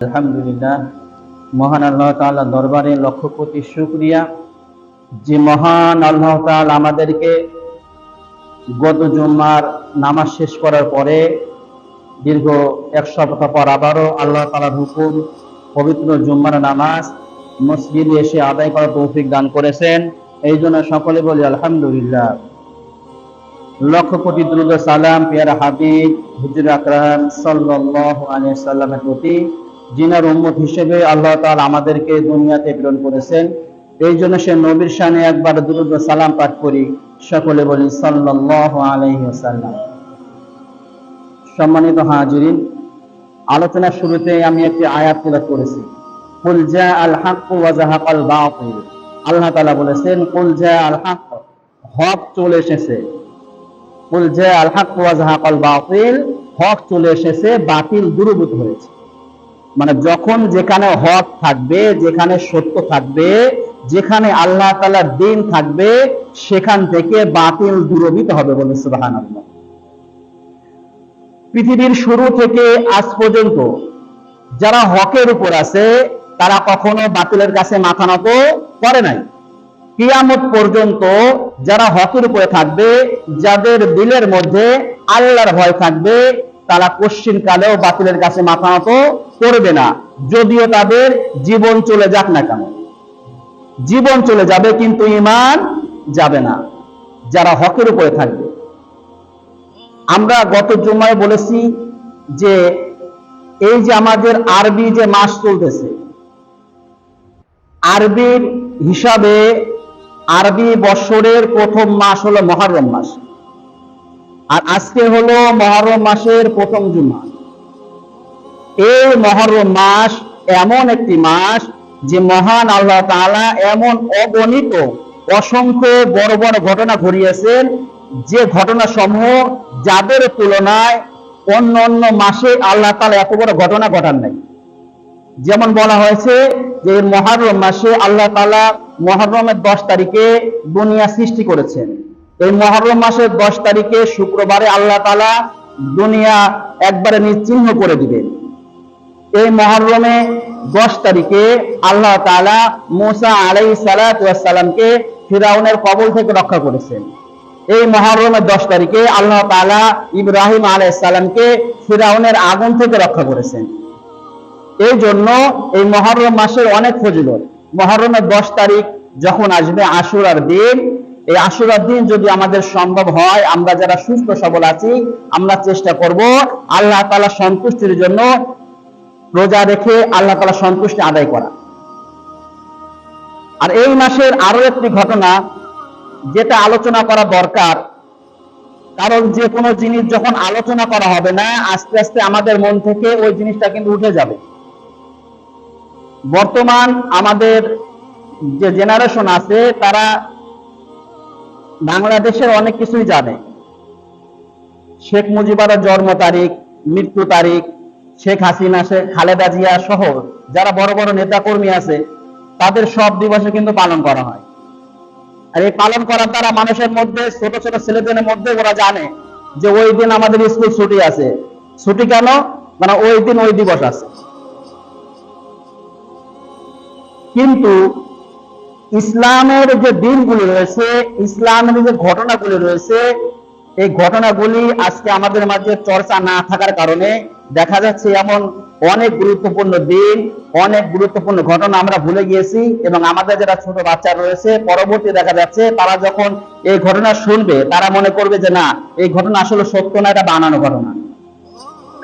আলহামদুলিল্লাহ, মহান আল্লাহ তাআলা দরবারে লক্ষ কোটি শুকরিয়া যে মহান আল্লাহ তাআলা আমাদেরকে গত জুম্মার নামাজ শেষ করার পরে দীর্ঘ এক সপ্তাহ পর আবারও আল্লাহ তাআলার হুকুম পবিত্র জুম্মার নামাজ মসজিদে এসে আদায় করার তৌফিক দান করেছেন। এই জন্য সকলে বলি আলহামদুলিল্লাহ। লক্ষ কোটি দুরূদ ও সালাম পিয়ারা হাবিব হুজুর আকরাম সাল্লাল্লাহু আলাইহি ওয়াসাল্লামের প্রতি, যিনার উম্মত হিসেবে আল্লাহ তাআলা আমাদেরকে দুনিয়াতে প্রেরণ করেছেন। এই জন্য সে নবীর শানে একবার দুরূদ ও সালাম পাঠ করি, সকলে বলি সাল্লাল্লাহু আলাইহি ওয়াসাল্লাম। সম্মানিত হাজিরিন, আলোচনার শুরুতে আমি একটি আয়াত তেলাওয়াত করেছি, কুল জাআল হাক্কু ওয়া যাহাকাল বাতিল। আল্লাহ তাআলা বলেছেন কুল জাআল হাক্ক, হক চলে এসেছে। কুল জাআল হাক্কু ওয়া যাহাকাল বাতিল, হক চলে এসেছে, বাতিল দূরীভূত হয়েছে। মানে যখন যেখানে হক থাকবে, যেখানে সত্য থাকবে, যেখানে আল্লাহ তাআলার দ্বীন থাকবে, সেখান থেকে বাতিল দূরীভূত হবে, বলে সুবহানাল্লাহ। পৃথিবীর শুরু থেকে আজ পর্যন্ত যারা হকের উপর আছে তারা কখনো বাতিলের কাছে মাথা নত করে নাই। কিয়ামত পর্যন্ত যারা হকের উপরে থাকবে, যাদের দিলের মধ্যে আল্লাহর ভয় থাকবে, তারা কোশ্চিন কালেও বাতিলের কাছে মাথা নত করবে না, যদিও তাদের জীবন চলে যাক না কেন। জীবন চলে যাবে কিন্তু ঈমান যাবে না, যারা হকের উপরে থাকবে। আমরা গত জুমায় বলেছি যে এই যে আমাদের আরবি যে মাস চলতেছে, আরবির হিসাবে আরবি বছরের প্রথম মাস হলো মুহররম মাস, আর আজকে হলো মুহররম মাসের প্রথম জুমা। এই মুহররম মাস এমন একটি মাস যে মহান আল্লাহ তাআলা এমন অগণিত অসংখ্য বড় বড় ঘটনা ঘটিয়েছেন, যে ঘটনা সমূহ যাদের তুলনায় অন্য অন্য মাসে আল্লাহ তাআলা এত বড় ঘটনা ঘটান নাই। যেমন বলা হয়েছে যে মুহররম মাসে আল্লাহ তাআলা মুহররমের 10 তারিখে দুনিয়া সৃষ্টি করেছেন। এই মুহররম মাসের 10 তারিখে শুক্রবারে আল্লাহ তাআলা দুনিয়া একবারে নিশ্চিহ্ন করে দিবেন। এই মুহররমে 10 তারিখে আল্লাহ তাআলা মুসা আলাইহিস সালাতু ওয়াস সালামকে ফিরাউনের কবল থেকে রক্ষা করেছেন। এই মুহররমের 10 তারিখে আল্লাহ তাআলা ইব্রাহিম আলাইহিস সালামকে ফিরাউনের আগুন থেকে রক্ষা করেছেন। এই জন্য এই মুহররম মাসের অনেক ফজিলত। মুহররমের 10 তারিখ যখন আসবে আশুরার দিন, এই আশুরার দিন যদি আমাদের সম্ভব হয়, আমরা যারা সুস্থ সবল আছি, আমরা চেষ্টা করব আল্লাহ তাআলা সন্তুষ্টির জন্য রোজা রেখে আল্লাহ তাআলা সন্তুষ্টি আদায় করা। আর এই মাসের আরো একটি ঘটনা যেটা আলোচনা করা দরকার, কারণ যে কোনো জিনিস যখন আলোচনা করা হবে না, আস্তে আস্তে আমাদের মন থেকে ওই জিনিসটা কিন্তু উঠে যাবে। বর্তমান আমাদের যে জেনারেশন আছে তারা বাংলাদেশের অনেক কিছুই জানে। শেখ মুজিবের জন্ম তারিখ, মৃত্যু তারিখ, শেখ হাসিনা, শেখ খালেদা জিয়া সহ যারা বড় বড় নেতা কর্মী আছে, তাদের সব দিবসে কিন্তু পালন করা হয়। আর এই পালন করার দ্বারা মানুষের মধ্যে, ছোট ছোট ছেলেদের মধ্যে ওরা জানে যে ওই দিন আমাদের স্কুল ছুটি আছে। ছুটি কেন? মানে ওই দিন ওই দিবস আছে। কিন্তু ইসলামের যে দিনগুলি রয়েছে, ইসলামের যে ঘটনাগুলি রয়েছে, এই ঘটনাগুলি আজকে আমাদের মাঝে চর্চা না থাকার কারণে দেখা যাচ্ছে এমন অনেক গুরুত্বপূর্ণ দিন, অনেক গুরুত্বপূর্ণ ঘটনা আমরা ভুলে গিয়েছি। এবং আমাদের যারা ছোট বাচ্চা রয়েছে, পরবর্তী দেখা যাচ্ছে তারা যখন এই ঘটনা শুনবে, তারা মনে করবে যে না, এই ঘটনা আসলে সত্য না, এটা বানানো ঘটনা।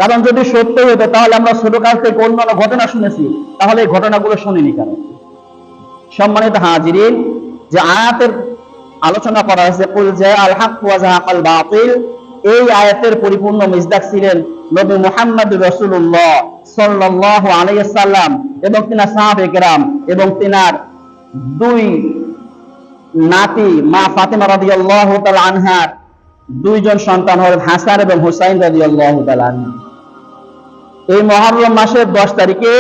কারণ যদি সত্য হতো তাহলে আমরা ছোটকাল থেকে অন্যান্য ঘটনা শুনেছি, তাহলে এই ঘটনাগুলো শুনিনি কেন? সম্মানিত হাজিরিন, যে আয়াতের আলোচনা করা হয়েছে কুল জাআল হাক্কু ওয়া যাহাকাল বাতিল, এই আয়াতের পরিপূর্ণ মিসদাক ছিলেন নবী মুহাম্মদুর রাসূলুল্লাহ সাল্লাল্লাহু আলাইহি ওয়াসাল্লাম এবং তিনার সাহাবায়ে কেরাম এবং তিনার দুই নাতি মা ফাতেমা রাদিয়াল্লাহু তাআলা আনহার দুইজন সন্তান হলেন হাসান এবং হুসাইন রাদিয়াল্লাহু তাআলা আনহু। এই মুহররম মাসের 10 তারিখে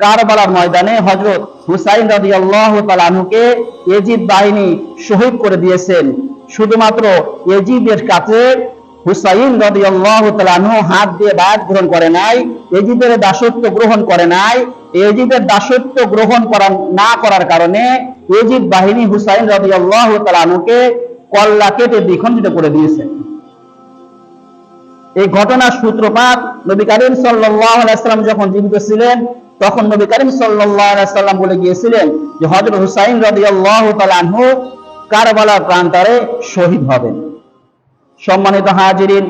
কারবালার ময়দানে হযরত হুসাইন রাদিয়াল্লাহু তাআলা আনহুকে ইয়েজিদ বাহিনী শহীদ করে দিয়েছেন। শুধুমাত্র ইয়েজিদের কাছে হুসাইন রাদিয়াল্লাহু তাআলা আনহু হাত দিয়ে বায়াত গ্রহণ করে নাই, ইয়াজিদের দাসত্ব গ্রহণ করে নাই। ইয়াজিদের দাসত্ব গ্রহণ না করার কারণে ইয়াজিদ বাহিনী হুসাইন রাদিয়াল্লাহু তাআলা আনহুকে কল্লা কেটে দ্বিখণ্ডিত করে দিয়েছে। এই ঘটনার সূত্রপাত নবী করিম সাল্লাল্লাহু আলাইহি ওয়াসাল্লাম যখন জীবিত ছিলেন, তখন নবী করিম সাল্লাল্লাহু আলাইহি ওয়াসাল্লাম বলে গিয়েছিলেন যে হযরত হুসাইন রাদিয়াল্লাহু তাআলা আনহু কারবালার প্রান্তরে শহীদ হবেন। সম্মানিত হাজিরিন,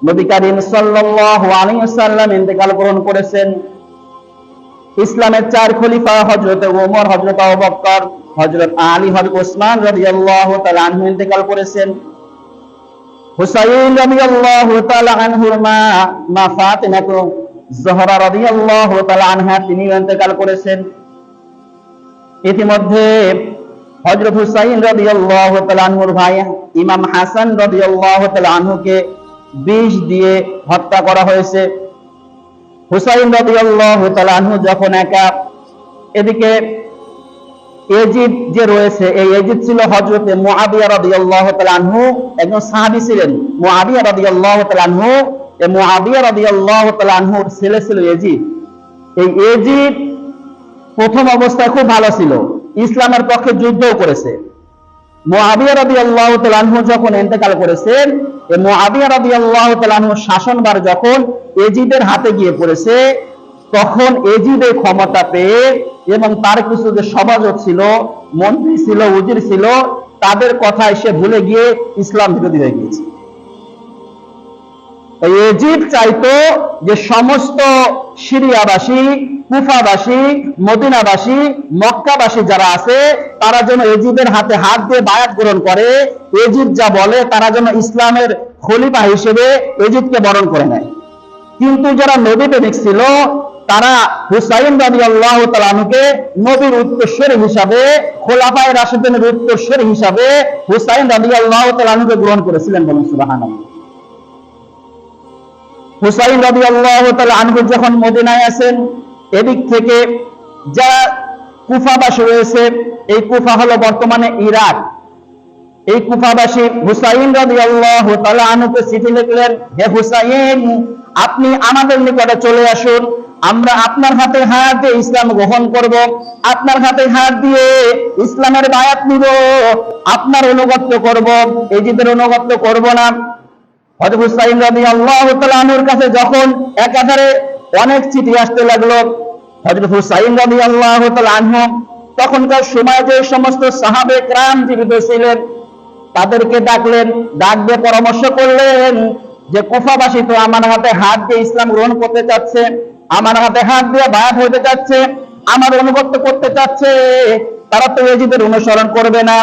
নবী করিম সাল্লাল্লাহু আলাইহি ওয়াসাল্লাম ইন্তেকাল গ্রহণ করেছেন। ইসলামের চার খলিফা হযরত ওমর, হযরত আবু বকর, হযরত আলী, হযরত ওসমান রাদিয়াল্লাহু তাআলা আনহু ইন্তেকাল করেছেন। হুসাইন রাদিয়াল্লাহু তাআলা আনহুর মা ফাতিমা জোহরা রাদিয়াল্লাহু তাআলা আনহা তিনি ইন্তেকাল করেছেন। ইতিমধ্যে হযরত হুসাইন রাদিয়াল্লাহু তাআলা আনহুর ভাই ইমাম হাসান রাদিয়াল্লাহু তাআলা আনহুকে বিষ দিয়ে হত্যা করা হয়েছে। হুসাইন রাদিয়াল্লাহু তাআলা আনহু যখন একা, এদিকে ইয়াজিদ যে রয়েছে, এই ইয়াজিদ ছিল হযরত মুআবিয়া রাদিয়াল্লাহু তাআলা আনহু, একজন সাহাবী ছিলেন মুআবিয়া রাদিয়াল্লাহু তাআলা আনহু। এই মুআবিয়া রাদিয়াল্লাহু তাআলা আনহুর ছেলে ছিল ইয়াজিদ। এই ইয়াজিদ প্রথম অবস্থায় খুব ভালো ছিল, ইসলামের পক্ষে যুদ্ধও করেছে। মুআবিয়া রাদিয়াল্লাহু তাআলা আনহু যখন ইন্তেকাল করেছেন, এই মুআবিয়া রাদিয়াল্লাহু তাআলা আনহুর শাসনভার যখন ইয়াজিদের হাতে গিয়ে পড়েছে, তখন ইয়াজিদ এই ক্ষমতা পেয়ে এবং তার কিছু যে সমাজক ছিল, মন্ত্রী ছিল, উজির ছিল, তাদের কথা এসে ভুলে গিয়ে ইসলাম বিরোধী হয়ে গিয়েছে। ইয়াজিদ চাইতো যে সমস্ত সিরিয়াবাসী, কুফাবাসী, মদিনাবাসী, মক্কাবাসী যারা আছে তারা যেন ইয়াজিদের হাতে হাত দিয়ে বায়াত গ্রহণ করে, ইয়াজিদ যা বলে তারা যেন ইসলামের খলিফা হিসেবে ইয়াজিদকে বরণ করে নেয়। কিন্তু যারা নবী প্রেমিক ছিল তারা হুসাইন রাদিয়াল্লাহু তাআলা আনহুকে নবীর উত্তরসূরি হিসাবে, খোলাফায়ে রাশিদিনের উত্তরসূরি হিসাবে হুসাইন রাদিয়াল্লাহু তাআলা আনহুকে গ্রহণ করেছিলেন। বলুন সুবহানাল্লাহ। হুসাইন রাদিয়াল্লাহু তাআলা আনহু যখন মদিনায় আছেন, এদিক থেকে যারা কুফাবাসী রয়েছে, এই কুফা হলো বর্তমানে ইরাক, এই কুফাবাসী হুসাইন রাদিয়াল্লাহু তাআলা আনহুকে চিঠি লিখলেন, হে হুসাইন, আপনি আমাদের নিকটে চলে আসুন, আমরা আপনার হাতে হাত দিয়ে ইসলাম গ্রহণ করব, আপনার হাতে হাত দিয়ে ইসলামের বায়াত নিব, আপনার অনুগত্য করব, ইয়াজিদের অনুগত্য করব না। হযরত হুসাইন রাদিয়াল্লাহু তাআলা আনহুর কাছে যখন একাধারে অনেক চিঠি আসতে লাগলো, হযরত হুসাইন রাদিয়াল্লাহু তাআলা আনহু তখনকার সময় যে সমস্ত সাহাবে کرام জীবিত ছিলেন তাদেরকে ডাকলেন, ডাক দিয়ে পরামর্শ করলেন যে কুফাবাসী তো আমার হাতে হাত দিয়ে ইসলাম গ্রহণ করতে চাচ্ছে, আমার হাতে হাত দিয়ে বায়াত হতে চাচ্ছে, আমার অনুগত্য করতে চাচ্ছে, তারা তো ইয়াজিদের অনুসরণ করবে না,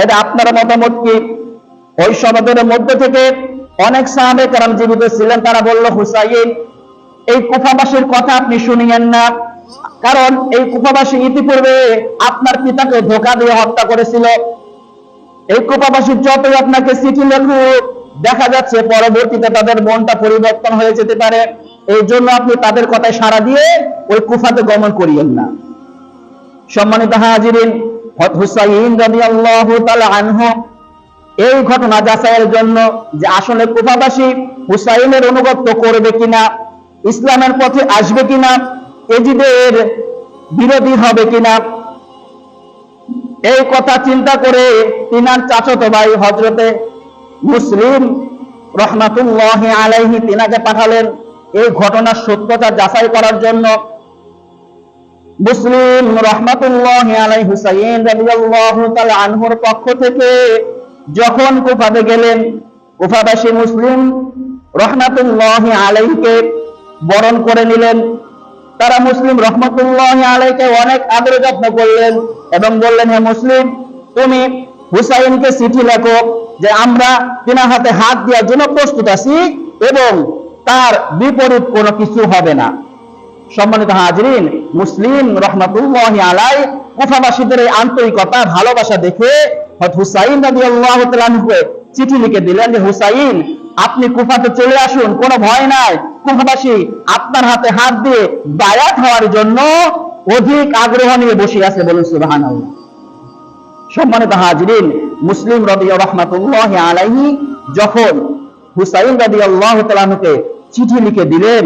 এটা আপনার মতামত কি? ওই সমাজের মধ্যে থেকে অনেক সাহাবে کرام জীবিত ছিলেন, তারা বলল, হুসাইন, এই কুফাবাসীর কথা আপনি শুনিয়েন না, কারণ এই কুফাবাসী ইতিপূর্বে আপনার পিতাকে ধোঁকা দিয়ে হত্যা করেছিল। এই কুফাবাসী যতই আপনাকে চিঠি লেখুক, দেখা যাচ্ছে পরবর্তীতে তাদের মনটা পরিবর্তন হয়ে যেতে পারে, এই জন্য আপনি তাদের কথায় সাড়া দিয়ে ওই কুফাতে গমন করিয়েন না। সম্মানিত হাজিরিন, হুসাইন রাদিয়াল্লাহু তাআলা আনহু এই ঘটনা যাচাইয়ের জন্য যে আসলে কুফাবাসী হুসাইনের অনুগত্য করবে কিনা, ইসলামের পথে আসবে কিনা, ইয়াজিদের বিরোধী হবে কিনা, এই কথা চিন্তা করে তিনার চাচাতো ভাই হযরতে মুসলিম রাহমাতুল্লাহি আলাইহি তিনাকে পাঠালেন এই ঘটনার সত্যতা যাচাই করার জন্য। মুসলিম রাহমাতুল্লাহি আলাইহি হুসাইন রাদিয়াল্লাহু তাআলা আনহুর পক্ষ থেকে যখন কুফাতে গেলেন, কুফাবাসী মুসলিম রাহমাতুল্লাহি আলাইহিকে বরণ করে নিলেন। তারা মুসলিম রাহমাতুল্লাহি আলাইহিকে অনেক আদর যত্ন করলেন এবং বললেন, হে মুসলিম, তুমি হুসাইনকে চিঠি লেখো যে আমরা তিনার হাতে হাত দেওয়ার জন্য প্রস্তুত আছি এবং তার বিপরীত কোনো কিছু হবে না। সম্মানিত হাজিরিন, মুসলিম রাহমাতুল্লাহি আলাইহি কুফাবাসীদের এই আন্তরিকতা, ভালোবাসা দেখে হযরত হুসাইন রাদিয়াল্লাহু তাআলা আনহুকে চিঠি লিখে দিলেন যে হুসাইন, আপনি কুফাতে চলে আসুন, কোনো ভয় নাই, কুফাবাসী আপনার হাতে হাত দিয়ে বায়াত হওয়ার জন্য অধিক আগ্রহ নিয়ে বসে আছে। বলুন সুবহানাল্লাহ। সম্মানিত হাজিরিন, মুসলিম রাহমাতুল্লাহি আলাইহি যখন হুসাইন রাদিয়াল্লাহু তাআলা আনহুকে চিঠি লিখে দিলেন।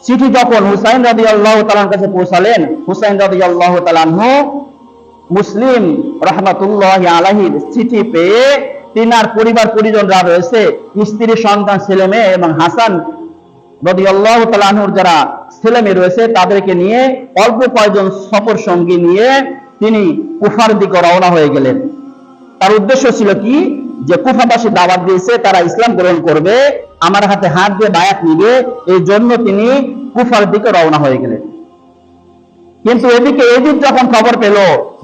চিঠি যখন হুসাইন রাদিয়াল্লাহু তাআলার কাছে পৌঁছালেন, হুসাইন রাদিয়াল্লাহু তাআলা আনহু মুসলিম রাহমাতুল্লাহি আলাইহির চিঠি পেয়ে তিনার পরিবার পরিজনরা রয়েছে, স্ত্রী, সন্তান, ছেলে মেয়ে এবং হাসান রাদিয়াল্লাহু তাআলা আনহুর যারা ছেলে মেয়ে রয়েছে তাদেরকে নিয়ে অল্প কয়েকজন সফর সঙ্গী নিয়ে তিনি কুফার দিকে রওনা হয়ে গেলেন। তার উদ্দেশ্য ছিল কি, যে কুফাবাসী দাওয়াত দিয়েছে, তারা ইসলাম গ্রহণ করবে, আমার হাতে হাত দিয়ে বায়াত নিবে, এই জন্য তিনি কুফার দিকে রওনা হয়ে গেলেন। কিন্তু এদিকে এজিদ যখন খবর পেল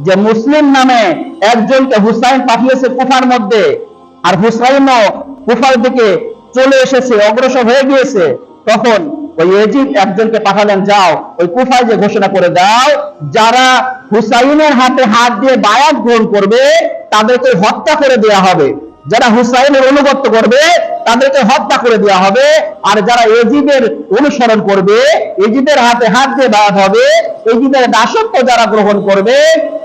যে মুসলিম নামে একজনকে হুসাইন পাঠিয়েছে কুফার মধ্যে, আর হুসাইনও কুফার দিকে চলে এসেছে, অগ্রসর হয়ে গিয়েছে, তখন ওই এজিদ একজনকে পাঠালেন, যাও ওই কুফায় যে ঘোষণা করে দাও, যারা হুসাইনের হাতে হাত দিয়ে বায়াত গ্রহণ করবে তাদেরকে হত্যা করে দেওয়া হবে, যারা হুসাইনের অনুগত্য করবে তাদেরকে হত্যা করে দেওয়া হবে, আর যারা এজিদের অনুসরণ করবে, এজিদের হাতে হাত দিয়ে বায়াত হবে, এজিদের দাসত্ব যারা গ্রহণ করবে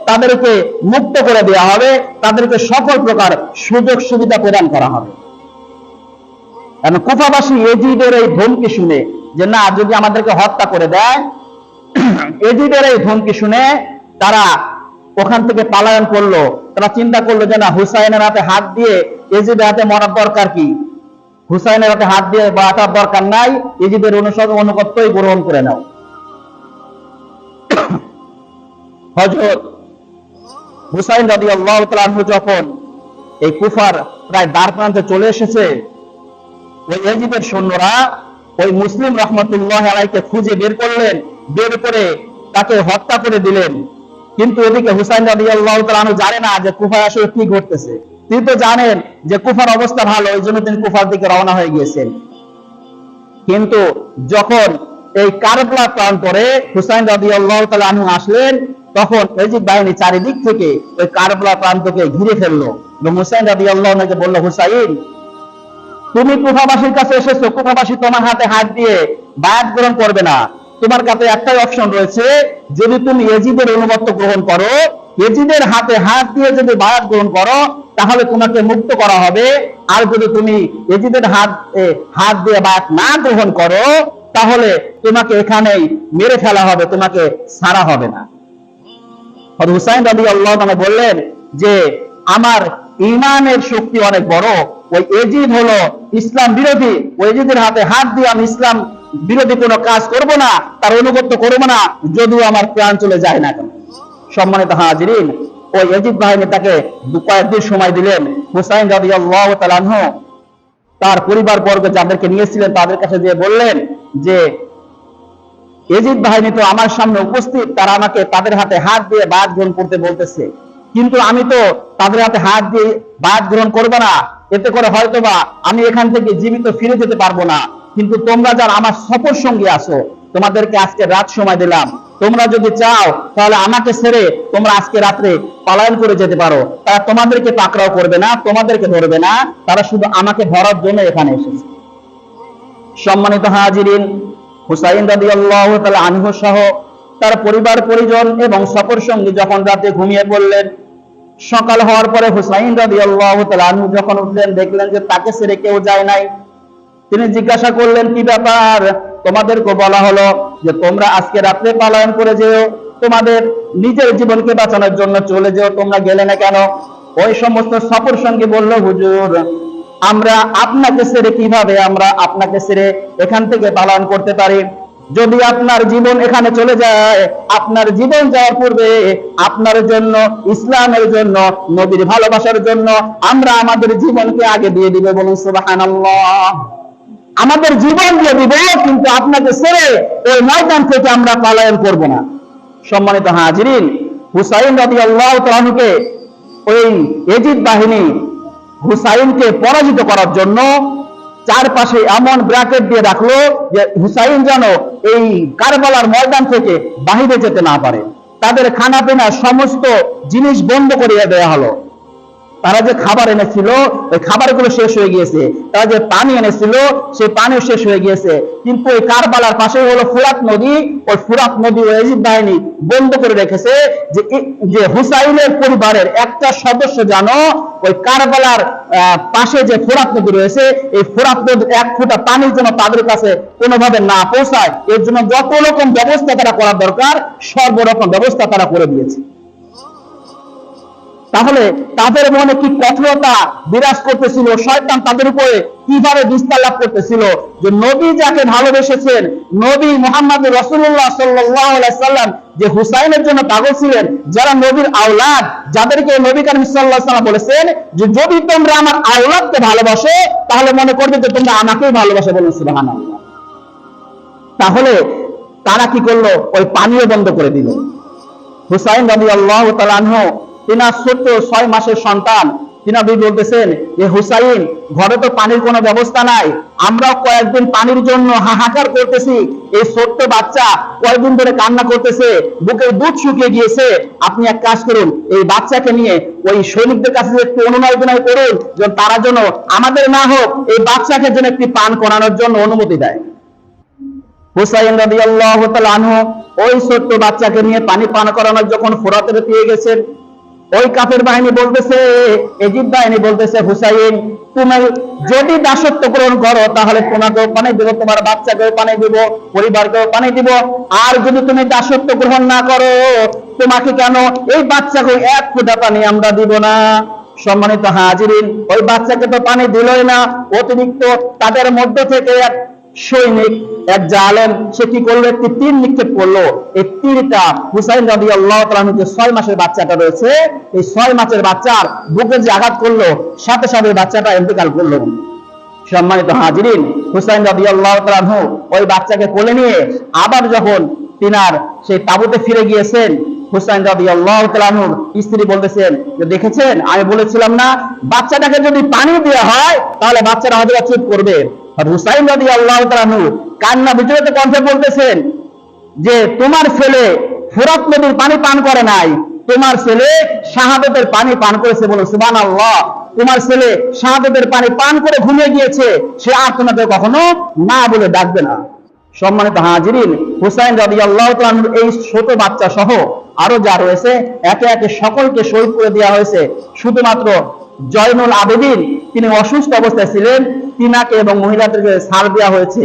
তাদেরকে মুক্ত করে দেওয়া হবে, তাদেরকে সকল প্রকার সুযোগ সুবিধা প্রদান করা হবে। কারণ কুফাবাসী এজিদের এই ধমকি শুনে যে না, যদি আমাদেরকে হত্যা করে দেয়, এজিদের এই ধমকি শুনে তারা ওখান থেকে পালায়ন করলো। তারা চিন্তা করলো যে না, হুসাইনের হাতে হাত দিয়ে এজিদের হাতে মরার দরকার কি, হুসাইনের হাতে হাত দিয়ে বাঁচার দরকার নাই, এজিদের অনুগত্যই গ্রহণ করে নাও। হযরত হুসাইন রাদিয়াল্লাহু তাআলা আনহু যখন এই কুফার প্রায় দ্বার প্রান্তে চলে এসেছে, ওই এজিদের সৈন্যরা ওই মুসলিম রাহমাতুল্লাহি আলাইহিকে খুঁজে বের করলেন, বের করে তাকে হত্যা করে দিলেন। কিন্তু এদিকে হুসাইন রাদিয়াল্লাহু তাআলা আনহু জানে না যে কুফায় আসলে কি ঘটতেছে। তিনি তো জানেন যে কুফার অবস্থা ভালো, এই জন্য তিনি কুফার দিকে রওনা হয়ে গিয়েছেন। কিন্তু যখন এই কারবালা প্রান্তরে হুসাইন রাদিয়াল্লাহু তাআলা আনহু আসলেন, তখন এজিদ বাহিনী চারিদিক থেকে ওই কারবালা প্রান্তকে ঘিরে ফেললো এবং হুসাইন রাদিয়াল্লাহু আনহুকে বলল, হুসাইন, তুমি কুফাবাসীর কাছে এসেছো, কুফাবাসী তোমার হাতে হাত দিয়ে বায়াত গ্রহণ করবে না, তোমার কাছে একটাই অপশন রয়েছে, যদি তুমি এজিদের অনুগত্য গ্রহণ করো, এজিদের হাতে হাত দিয়ে যদি বায়াত গ্রহণ করো তাহলে তোমাকে মুক্ত করা হবে, আর যদি তুমি এজিদের হাত দিয়ে বায়াত না গ্রহণ করো তাহলে তোমাকে এখানেই মেরে ফেলা হবে, তোমাকে ছাড়া হবে না। হযরত হুসাইন রাদিয়াল্লাহু তাআলা বললেন যে আমার ঈমানের শক্তি অনেক বড়, ওই এজিদ হলো ইসলাম বিরোধী, ওই এজিদের হাতে হাত দিয়ে আমি ইসলাম বিরোধী কোনো কাজ করব না, তার অনুগত্য করব না, যদিও আমার প্রাণ চলে যায় না কেন। সম্মানিত হাজিরিন, ওই এজিদ বাহিনী তাকে কয়েকদিন সময় দিলেন। হুসাইন রাদিয়াল্লাহু তাআলা আনহু তার পরিবার বর্গ যাদেরকে নিয়েছিলেন তাদের কাছে গিয়ে বললেন যে এজিদ বাহিনী তো আমার সামনে উপস্থিত, তারা আমাকে তাদের হাতে হাত দিয়ে বায়াত গ্রহণ করতে বলতেছে, কিন্তু আমি তো তাদের হাতে হাত দিয়ে বায়াত গ্রহণ করব না, এতে করে হয়তোবা আমি এখান থেকে জীবিত ফিরে যেতে পারবো না, কিন্তু তোমরা যারা আমার সফর সঙ্গী আছো তোমাদেরকে আজকে রাত সময় দিলাম, তোমরা যদি চাও তাহলে আমাকে ছেড়ে তোমরা আজকে রাত্রে পলায়ন করে যেতে পারো, তারা তোমাদেরকে পাকড়াও করবে না, তোমাদেরকে ধরবে না, তারা শুধু আমাকে ধরার জন্য এখানে এসেছে। সম্মানিত হাজিরিন, হুসাইন রাদিয়াল্লাহু তাআলা আনহু সহ তার পরিবার পরিজন এবং সফর সঙ্গী যখন রাতে ঘুমিয়ে পড়লেন, সকাল হওয়ার পরে হুসাইন রাদিয়াল্লাহু তাআলা আনহু যখন উঠলেন দেখলেন যে তাকে ছেড়ে কেউ যায় নাই। তিনি জিজ্ঞাসা করলেন, কি ব্যাপার? তোমাদেরকে বলা হলো যে তোমরা আজকে রাত্রে পলায়ন করে যেও, তোমাদের নিজের জীবনকে বাঁচানোর জন্য চলে যেও, তোমরা গেলে না কেন? ওই সমস্ত সফর সঙ্গী বলল, হুজুর, আমরা আপনাকে ছেড়ে কিভাবে আমরা আপনাকে ছেড়ে এখান থেকে পলায়ন করতে পারি? যদি আপনার জীবন এখানে চলে যায়, আপনার জীবন যাওয়ার পূর্বে আপনার জন্য, ইসলামের জন্য, নবীর ভালোবাসার জন্য আমরা আমাদের জীবনকে আগে দিয়ে দিব। বলুন সুবহানাল্লাহ। আমাদের জীবন দিয়ে দিব, কিন্তু আপনাকে ছেড়ে ওই ময়দান থেকে আমরা পলায়ন করব না। সম্মানিত হাজিরিন, হুসাইন রাদিয়াল্লাহু তাআলা আনহুকে ওই এজিদ বাহিনী হুসাইনকে পরাজিত করার জন্য চারপাশে এমন ব্র্যাকেট দিয়ে রাখলো যে হুসাইন যেন এই কারবালার ময়দান থেকে বাহিরে যেতে না পারে। তাদের খানা পিনা সমস্ত জিনিস বন্ধ করিয়ে দেওয়া হলো। তারা যে খাবার এনেছিল ওই খাবারগুলো শেষ হয়ে গিয়েছে, তারা যে পানি এনেছিল সেই পানিও শেষ হয়ে গিয়েছে। কিন্তু ওই কারবালার পাশে হলো ফুরাত নদী, ওই ফুরাত নদী ইয়াজিদ বাহিনী বন্ধ করে রেখেছে যে হুসাইনের পরিবারের একটা সদস্য যেন ওই কারবালার পাশে যে ফুরাত নদী রয়েছে এই ফুরাত নদীর এক ফোঁটা পানির জন্য তাদের কাছে কোনোভাবে না পৌঁছায়, এর জন্য যত রকম ব্যবস্থা তারা করা দরকার সর্বরকম ব্যবস্থা তারা করে দিয়েছে। তাহলে তাদের মনে কি কঠোরতা বিরাজ করতেছিল, শয়তান তাদের উপরে কিভাবে বিস্তার লাভ করতেছিল, যে নবী যাকে ভালোবেসেছেন, নবী মুহাম্মদ রাসূলুল্লাহ সাল্লাল্লাহু আলাইহি সাল্লাম যে হুসাইনের জন্য পাগল ছিলেন, যারা নবীর আওলাদ, যাদেরকে নবী করিম সাল্লাল্লাহু আলাইহি সাল্লাম বলেছেন যে যদি তোমরা আমার আওলাদকে ভালোবাসো তাহলে মনে করবে যে তোমরা আমাকেই ভালোবাসো, বলুন সুবহানাল্লাহ। তাহলে তারা কি করলো, ওই পানিও বন্ধ করে দিল। হুসাইন রাদিয়াল্লাহু তাআলা আনহু তিনার ছোট্ট 6 মাসের সন্তান, তিনা বলতেছেন যে হুসাইন, ঘরে তো পানির কোনো ব্যবস্থা নাই, আমরাও কয়েকদিন পানির জন্য হাহাকার করতেছি, এই ছোট্ট বাচ্চা কয়েকদিন ধরে কান্না করতেছে, বুকের দুধ শুকিয়ে গিয়েছে, আপনি এক কাজ করুন, এই বাচ্চাকে নিয়ে ওই সৈনিকদের কাছে একটু অনুনয় বিনয় করুন যেন তারা যেন আমাদের না হোক এই বাচ্চাকে যেন একটি পান করানোর জন্য অনুমতি দেয়। হুসাইন রাদিয়াল্লাহু তাআলা আনহু ওই ছোট্ট বাচ্চাকে নিয়ে পানি পান করানোর যখন ফোরাতে পেয়ে গেছেন, ওই কাফের বাহিনী বলতেছে, ইয়াজিদ বাহিনী বলতেছে, হুসাইন তুমি যদি দাসত্ব গ্রহণ করো তাহলে তোমাকেও পানি দেব, তোমার বাচ্চাকেও পানি দেব, পরিবারকেও পানি দিব, আর যদি তুমি দাসত্ব গ্রহণ না করো তোমাকে কেন এই বাচ্চাকে এক ফোঁটা পানি আমরা দিব না। সম্মানিত হাজিরিন, ওই বাচ্চাকে তো পানি দিলই না, অতিরিক্ত তাদের মধ্য থেকে এক সৈনিক, এক জালেম, সে কি করলো, একটি তীর নিক্ষেপ করলো। এই তীরটা হুসাইন রাদিয়াল্লাহু তাআলা যে 6 মাসের বাচ্চাটা রয়েছে এই 6 মাসের বাচ্চার বুকে যে আঘাত করলো সাথে সাথে বাচ্চাটা ইন্তেকাল করলো। সম্মানিত হাজিরিন, হুসাইন রাদিয়াল্লাহু তাআলা ওই বাচ্চাকে কোলে নিয়ে আবার যখন তিনার সেই তাঁবুতে ফিরে গিয়েছেন, হুসাইন রাদিয়াল্লাহু তাআলা স্ত্রী বলতেছেন যে দেখেছেন আমি বলেছিলাম না বাচ্চাটাকে যদি পানি দেওয়া হয় তাহলে বাচ্চাটা হয়তো চুপ করবে। আর হুসাইন রাদিয়াল্লাহু তাআলা কান্না বিচলিত কণ্ঠে বলতেছেন যে তোমার ছেলে ফুরাত নদীর পানি পান করে নাই, তোমার ছেলে শাহাদাতের পানি পান করেছে, বলো সুবহানাল্লাহ। তোমার ছেলে শাহাদাতের পানি পান করে ঘুমিয়ে গিয়েছে, সে আর তোমাকে কখনো না বলে ডাকবে না। সম্মানিত হাজিরিন, হুসাইন রাদিয়াল্লাহু তাআলা এই ছোট বাচ্চা সহ আরো যা রয়েছে একে একে সকলকে শহীদ করে দেওয়া হয়েছে। শুধুমাত্র জয়নুল আবেদিন তিনি অসুস্থ অবস্থায় ছিলেন, তিনাকে এবং মহিলাদেরকে ছাড় দেওয়া হয়েছে।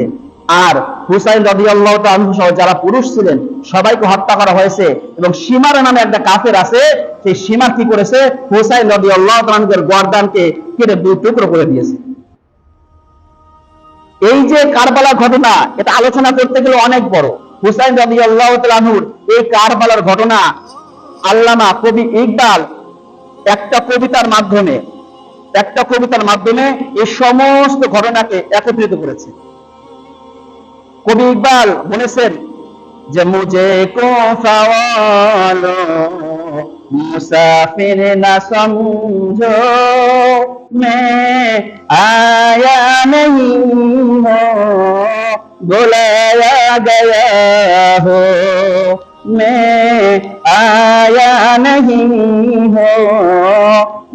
আর হুসাইন রাদিয়াল্লাহু তাআলা সহ যারা পুরুষ ছিলেন সবাইকে হত্যা করা হয়েছে। এবং সীমার নামে একটা কাফের আছে, সেই সীমা কি করেছে, হুসাইন রাদিয়াল্লাহু তাআলার গর্দানকে কেটে 2 টুকরো করে দিয়েছে। এই যে কারবালার ঘটনা, এটা আলোচনা করতে গেলে অনেক বড়। হুসাইন রাদিয়াল্লাহু তাআলা এই কারবালার ঘটনা আল্লামা কবি ইকবাল একটা কবিতার মাধ্যমে এই সমস্ত ঘটনাকে একত্রিত করেছে। কবি ইকবাল বলেছেন যে মুঝে কো সওয়ালো মুসাফির না সমঝো मैं आया नहीं हो बुलाया गया हो, मैं आया नहीं हो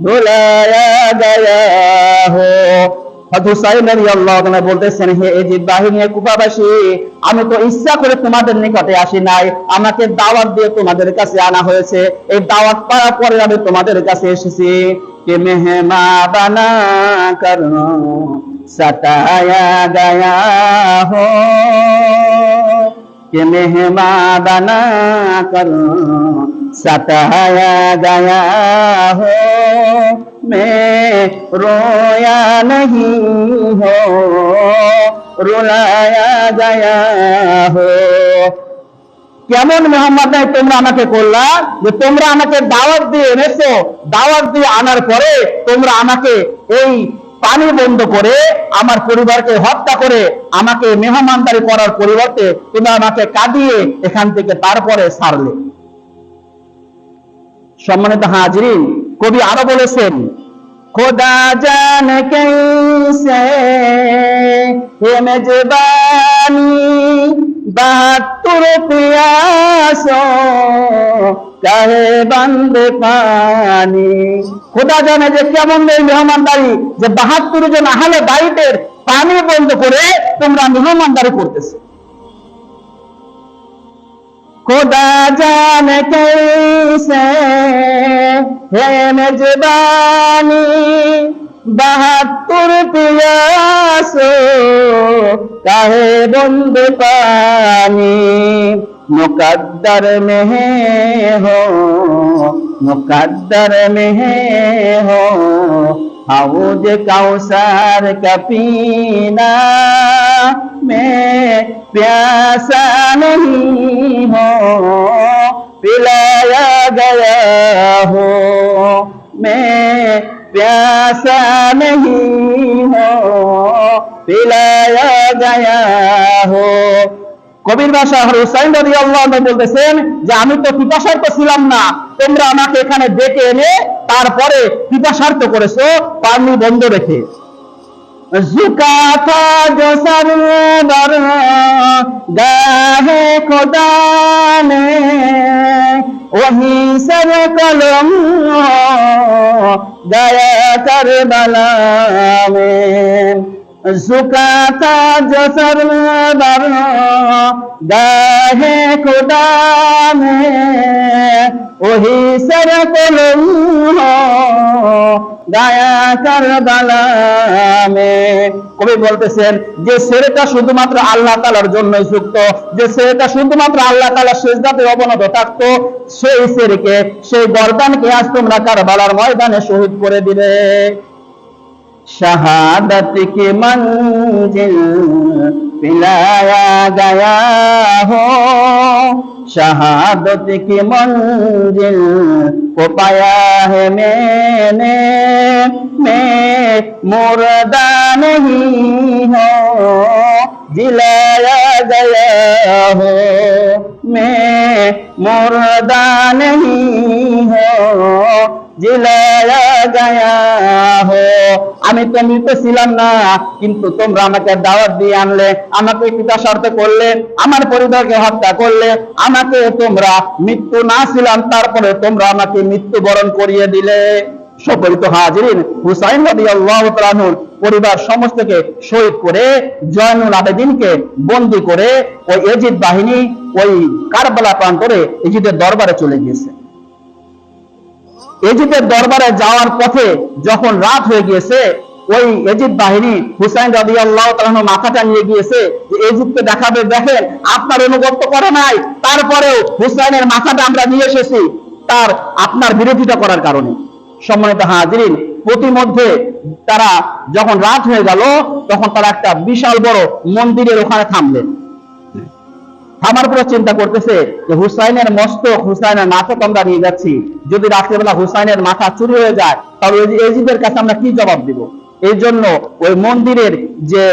बुलाया गया हो। হুসাইন রাদিয়াল্লাহু তাআলা বলতেছেন, হে ইয়াজিদ বাহিনী কুফাবাসী, আমি তো ইচ্ছা করে তোমাদের নিকটে আসি নাই, আমাকে দাওয়াত দিয়ে তোমাদের কাছে আনা হয়েছে। এই দাওয়াত পাওয়ার পরে আমি তোমাদের কাছে এসেছি। कि मेहमा बना कर सताया गया हो, कि मेहमा बना कर सताया गया हो, मैं रोया नहीं हो रुलाया गया हो। কেমন মোহাম্মদ তোমরা আমাকে করলা যে তোমরা আমাকে দাওয়াত দিয়ে এনেছো, দাওয়াত দিয়ে আনার পরে তোমরা আমাকে এই পানি বন্ধ করে আমার পরিবারকে হত্যা করে আমাকে মেহমানদারি করার পরিবর্তে তোমরা আমাকে কাঁদিয়ে এখান থেকে তারপরে ছাড়লে। সম্মানিত হাজিরিন, কবি আরো বলেছেন, খোদা জানে कैसे ये मेजबानी 72 प्यासों কাহে বান্দে পানি। খোদা জানে যে কেমন এই মেহমানদারি, যে 72 জন আহলে বাইতের পানি বন্ধ করে তোমরা মেহমানদারি করতেছো। खुदा जाने कैसे है मेजबानी 72 पियासो काहे बंद पानी। मुकद्दर में हो, मुकद्दर में हो हौज कौसर का पीना। मैं प्यासा नहीं हो पिलाया गया हो, मैं प्यासा नहीं हो पिलाया गया हो। কবির বাদশাহ হুসাইন রাদিয়াল্লাহু আনহু বলতেছেন যে আমি তো পিপাসার্ত ছিলাম না, তোমরা আমাকে এখানে ডেকে এনে তারপরে পিপাসার্ত করেছো পানি বন্ধ রেখে। झुका था जो सर गाहे खुदा ने वही सर कलम गया करबला में। झुका था जो सर गाहे खुदा ने वही सर कलम গায়া কারবালা মে। কবি বলতেছেন যে ছেলেটা শুধুমাত্র আল্লাহ তাআলার জন্যই যুক্ত, যে ছেলেটা শুধুমাত্র আল্লাহ তাআলার সিজদাতে অবনত থাকতো, সেই ছেলেকে, সেই গর্দানকে আজ তোমরা কারবালার ময়দানে শহীদ করে দিলে। शहादत की मंजिल पिलाया गया हो, शहादत की मंजिल को पाया है मैंने। मैं मुर्दा नहीं हो जिलाया गया हो, मैं मुर्दा नहीं हो जिलाया गया हो। আমি তো মৃত ছিলাম না, কিন্তু তোমরা আমাকে দাওয়াত দিয়ে আনলে, আমাকে পিপাসার্ত করলে, আমার পরিবারকে হত্যা করলে, আমাকে তোমরা মৃত্যু না ছিলাম তারপরে তোমরা আমাকে মৃত্যুবরণ করিয়ে দিলে। সম্মানিত হাজিরিন, হুসাইন রাদিয়াল্লাহু তাআলা আনহুর পরিবার সমস্তকে শহীদ করে জয়নুল আবেদিনকে বন্দী করে ওই ইয়াজিদ বাহিনী ওই কারবালা প্রান্তরে ইয়াজিদের দরবারে চলে গিয়েছে। ইয়াজিদের দরবারে যাওয়ার পথে যখন রাত হয়ে গিয়েছে, ওই ইয়াজিদ বাহিনী হুসাইন রাদিয়াল্লাহু তাআলা আনহু মাথাটা নিয়ে গিয়েছে যে ইয়াজিদকে দেখাবে, দেখেন আপনার অনুগত করে নাই, তারপরেও হুসাইনের মাথাটা আমরা নিয়ে এসেছি তার আপনার বিরোধিতা করার কারণে। সম্মানিত হাজিরিন, প্রতিমধ্যে তারা যখন রাত হয়ে গেল তখন তারা একটা বিশাল বড় মন্দিরের ওখানে থামলেন। থামার পরে চিন্তা করতেছে যে হুসাইনের মস্তক, হুসাইনের মাথা আমরা নিয়ে যাচ্ছি, যদি রাত্রেবেলা হুসাইনের মাথা চুরি হয়ে যায় তাহলে ইয়াজিদের কাছে আমরা কি জবাব দিব। এই জন্য ওই মন্দিরের যে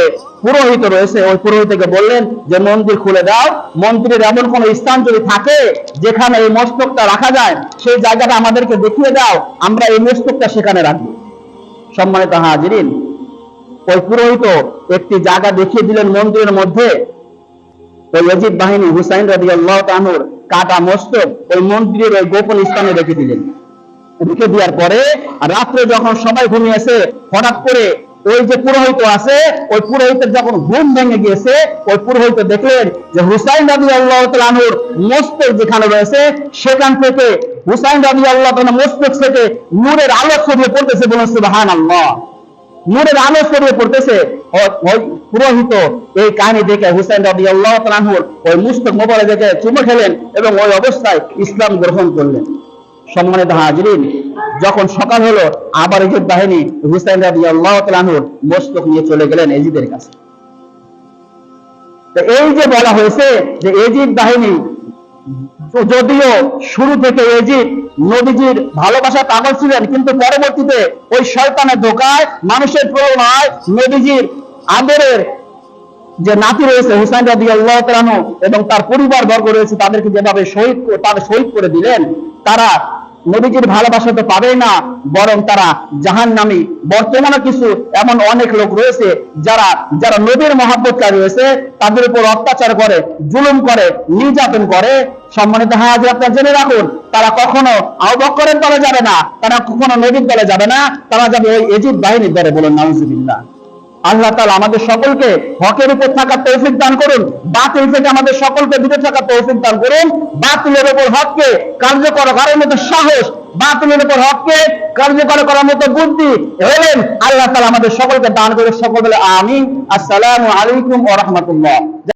পুরোহিত রয়েছে ওই পুরোহিতকে বললেন যে মন্দির খুলে দাও, মন্দিরের এমন কোন স্থান যদি থাকে যেখানে এই মস্তকটা রাখা যায় সেই জায়গাটা আমাদেরকে দেখিয়ে দাও, আমরা এই মস্তকটা সেখানে রাখবো। সম্মানিত হাজিরিন, ওই পুরোহিত একটি জায়গা দেখিয়ে দিলেন মন্দিরের মধ্যে। ওই ইয়াজিদ বাহিনী হুসাইন রাদিয়াল্লাহু তাআলা আনহুর কাটা মস্তক ওই মন্দিরের ওই গোপন স্থানে রেখে দিলেন। রেখে দেওয়ার পরে রাত্রে যখন সবাই ঘুমিয়েছে, হঠাৎ করে ওই যে পুরোহিত আছে ওই পুরোহিতের যখন ঘুম ভেঙে গিয়েছে, ওই পুরোহিত দেখলেন যে হুসাইন রাদিয়াল্লাহু তাআলা আনহুর মস্তক যেখানে রয়েছে সেখান থেকে হুসাইন রাদিয়াল্লাহু তাআলা মস্তক থেকে নূরের আলো ছড়িয়ে পড়তেছে। বলুন সুবহানাল্লাহ। নূরের আলো ছড়িয়ে পড়তেছে। ওই পুরোহিত এই কাহিনী দেখে হুসাইন রাদিয়াল্লাহু তাআলা আনহুর ওই মুস্তক মোবারক দেখে চুমু খেলেন এবং ওই অবস্থায় ইসলাম গ্রহণ করলেন। সম্মানিত হাজিরিন, যখন সকাল হলো আবার ইয়াজিদ বাহিনী হুসাইন রাদিয়াল্লাহু তাআলা আনহুর মস্তক নিয়ে চলে গেলেন ইয়াজিদের কাছে। তো এই যে বলা হয়েছে যে ইয়াজিদ বাহিনী, যদিও শুরু থেকে ইয়াজিদ নবীজির ভালোবাসা পাগল ছিলেন, কিন্তু পরবর্তীতে ওই শয়তানের ধোঁকায়, মানুষের প্রলোভনায় নবীজির আদরের যে নাতি রয়েছে হুসাইন রাদিয়াল্লাহু তাআলা আনহু এবং তার পরিবার বর্গ রয়েছে তাদেরকে যেভাবে শহীদ করে দিলেন, তারা নবীজির ভালোবাসা তো পাবেই না, বরং তারা জাহান্নামী। বর্তমানে কিছু এমন অনেক লোক রয়েছে যারা যারা নবীর মহব্বতকারী রয়েছে, তাদের উপর অত্যাচার করে, জুলুম করে, নির্যাতন করে। সম্মানিত হাজির, আপনারা জেনে রাখুন, তারা কখনো আবু বকরের দলে যাবে না, তারা কখনো নবীর দলে যাবে না, তারা যাবে ওই এজিদ বাহিনীর দলে। বলুন নাউজুবিল্লাহ। আল্লাহ তাআলা আমাদের সকলকে হকের উপর থাকার তৌফিক দান করুন, বাতিল থেকে আমাদের সকলকে দূরে থাকার তৌফিক দান করুন। বাতিলের উপর হককে কার্যকর করার মতো সাহস, বাতিলের উপর হককে কার্যকর করার মতো বুদ্ধি হলেন আল্লাহ তাআলা আমাদের সকলকে দান করে। সকল বলে আমিন। আসসালামু আলাইকুম ওয়া রাহমাতুল্লাহ।